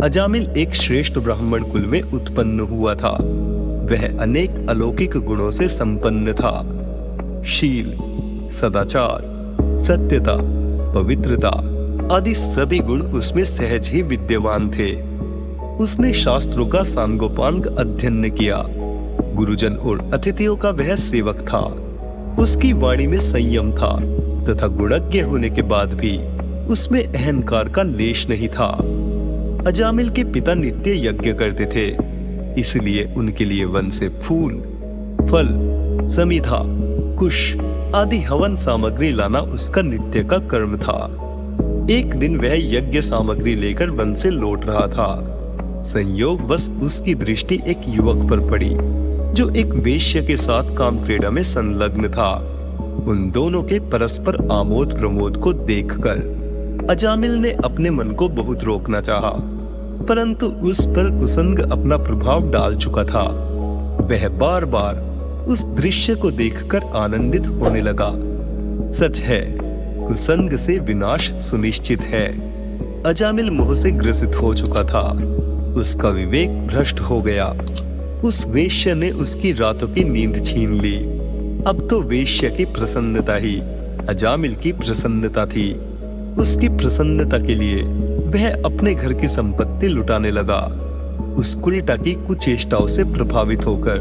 अजामिल एक श्रेष्ठ ब्राह्मण कुल में उत्पन्न हुआ था। वह अनेक अलौकिक गुणों से संपन्न था। शील, सदाचार, सत्यता, पवित्रता आदि सभी गुण उसमें सहज ही विद्यमान थे। उसने शास्त्रों का सांगोपांग अध्ययन किया। गुरुजन और अतिथियों का वह सेवक था। उसकी वाणी में संयम था तथा गुणज्ञ होने के बाद भी उसमें अहंकार का लेश नहीं था। अजामिल के पिता नित्य यज्ञ करते थे, इसलिए उनके लिए वन से फूल, फल, समिधा, कुश आदि हवन सामग्री लाना उसका नित्य का कर्म था। एक दिन वह यज्ञ सामग्री लेकर वन से लौट रहा था। संयोगवश उसकी दृष्टि एक युवक पर पड़ी जो एक वेश्या के साथ काम क्रीड़ा में संलग्न था। उन दोनों के परस्पर आमोद प्रमोद को देखकर अजामिल ने अपने मन को बहुत रोकना चाहा, परंतु उस पर कुसंग अपना प्रभाव डाल चुका था। वह बार बार उस दृश्य को देखकर आनंदित होने लगा। सच है, कुसंग से विनाश सुनिश्चित है। अजामिल मोह से ग्रसित हो चुका था। उसका विवेक भ्रष्ट हो गया। उस वेश्या ने उसकी रातों की नींद छीन ली। अब तो वेश्या की प्रसन्नता ही अजामिल की प्रसन्नता थी। उसकी प्रसन्नता के लिए वह अपने घर की संपत्ति लुटाने लगा। उस कुलटा की कुचेष्टाओं से प्रभावित होकर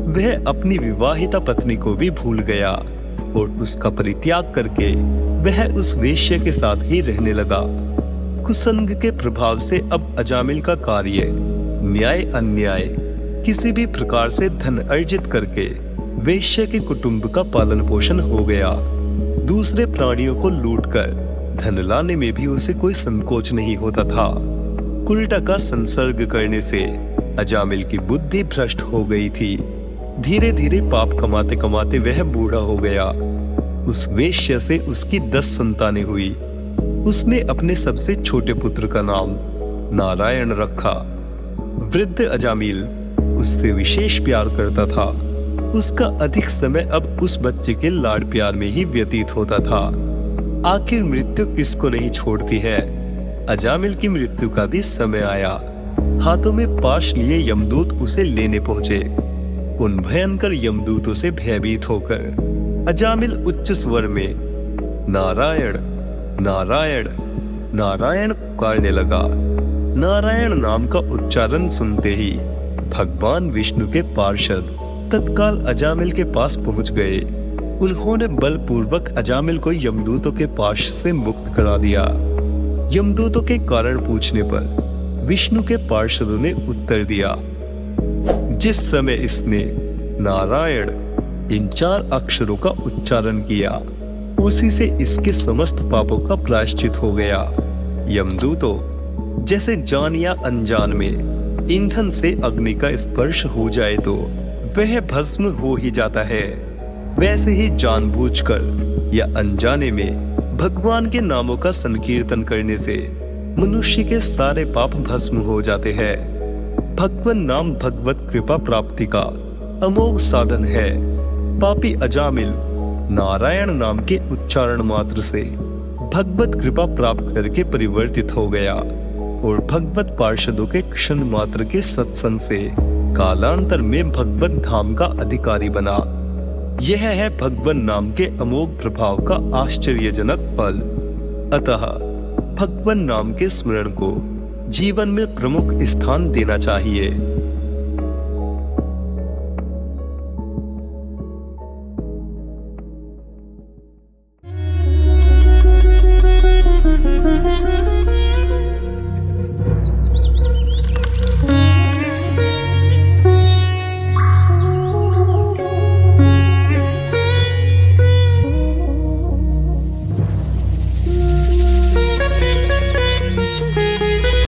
वह अपनी विवाहिता पत्नी को भी भूल गया और उसका परित्याग करके वह उस वेश्या के साथ ही रहने लगा। कुसंग के प्रभाव से अब अजामिल का कार्य न्याय अन्याय किसी भी प्रकार से धन अर्जित करके वेश्या के कुटुंब का पालन पोषण हो गया। दूसरे प्राणियों को लूटकर धन लाने में भी उसे कोई संकोच नहीं होता था। कुलटा का संसर्ग करने से अजामिल की बुद्धि भ्रष्ट हो गई थी। धीरे धीरे पाप कमाते कमाते वह बूढ़ा हो गया। उस वेश्या से उसकी 10 संतानें हुई। उसने अपने सबसे छोटे पुत्र का नाम नारायण रखा। वृद्ध अजामिल उससे विशेष प्यार करता था। उसका अधिक समय अब उस बच्चे के लाड प्यार में ही व्यतीत होता था। आखिर मृत्यु किसको नहीं छोड़ती है। अजामिल की मृत्यु का भी समय आया। हाथों में पाश लिए यमदूत उसे लेने पहुंचे। उन भयंकर यमदूतों से भयभीत होकर अजामिल उच्च स्वर में नारायण नारायण नारायण पुकारने लगा। नारायण नाम का उच्चारण सुनते ही भगवान विष्णु के पार्षद तत्काल अजामिल के पास पहुंच गए। उन्होंने बलपूर्वक अजामिल को यमदूतों के पाश से मुक्त करा दिया। यमदूतों के कारण पूछने पर विष्णु के पार्षदों ने उत्तर दिया, जिस समय इसने नारायण इन 4 अक्षरों का उच्चारण किया, उसी से इसके समस्त पापों का प्रायश्चित हो गया। यमदूतों, जैसे जान या अनजान में ईंधन से अग्नि का स्पर्श हो जाए तो वह भस्म हो ही जाता है, वैसे ही जानबूझकर या अनजाने में भगवान के नामों का संकीर्तन करने से मनुष्य के सारे पाप भस्म हो जाते हैं। भगवान नाम भगवत कृपा प्राप्ति का अमोघ साधन है। पापी अजामिल नारायण नाम के उच्चारण मात्र से भगवत कृपा प्राप्त करके परिवर्तित हो गया और भगवत पार्षदों के क्षण मात्र के सत्संग से कालांतर में भगवत धाम का अधिकारी बना। यह है भगवान नाम के अमोघ प्रभाव का आश्चर्यजनक फल। अतः भगवान नाम के स्मरण को जीवन में प्रमुख स्थान देना चाहिए।